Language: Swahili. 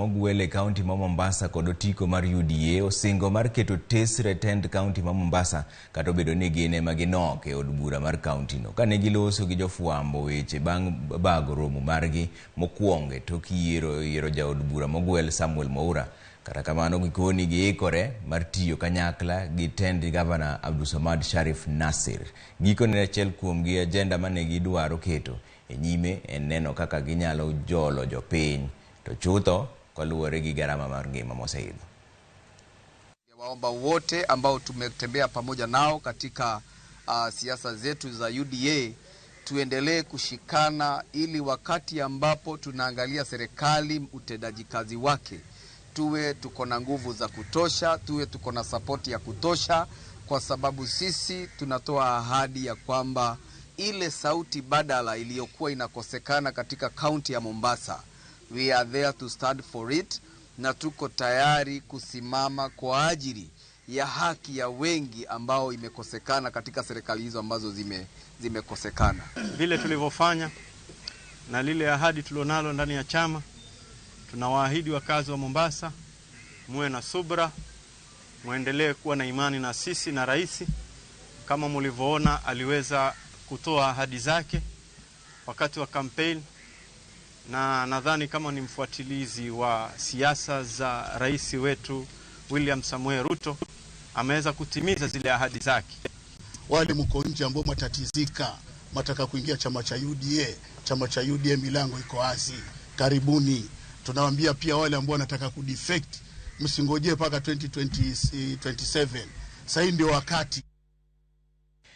mogwele county ma Mombasa kod otiko mar UDA osingo mar keto tesre tend county ma Mombasa kata obedo ni gine maginok e od bura mar county no kane giloso gi jofuambo weche bang' bago romo margi mokwongo tok yiero ja od bura mogwel Samuel Mwaura. Kata kamano gikoni giikore mar tiyo kanyakla gi tend Governor Abdulsamad Sharif Nassir. Gikone achiel kuom gi agenda mane gidwaro keto e nyime en neno kaka ginyalo jolo jopiny to chutho kaluwore gi gharama mar ngima moseidho. Waomba wote ambao tumetembea pamoja nao katika siasa zetu za UDA tuendelee kushikana ili wakati ambapo tunaangalia serikali utendaji kazi wake tuwe tuko na nguvu za kutosha, tuwe tuko na support ya kutosha, kwa sababu sisi tunatoa ahadi ya kwamba ile sauti badala iliyokuwa inakosekana katika kaunti ya Mombasa, we are there to stand for it, na tuko tayari kusimama kwa ajili ya haki ya wengi ambao imekosekana katika serikali hizo ambazo zimekosekana. Vile tulivyofanya na lile ahadi tulionalo ndani ya chama, tunawaahidi wakazi wa Mombasa muwe na subra, muendelee kuwa na imani na sisi na rais. Kama mlivyoona aliweza kutoa ahadi zake wakati wa campaign, na nadhani kama ni mfuatilizi wa siasa za rais wetu William Samoei Ruto ameweza kutimiza zile ahadi zake. Wale mko nje ambao matatizika mataka kuingia chama cha UDA milango iko wazi, karibuni. Tunawaambia pia wale ambao wanataka kudefect msingojee paka 2027. Sasa ndio wakati.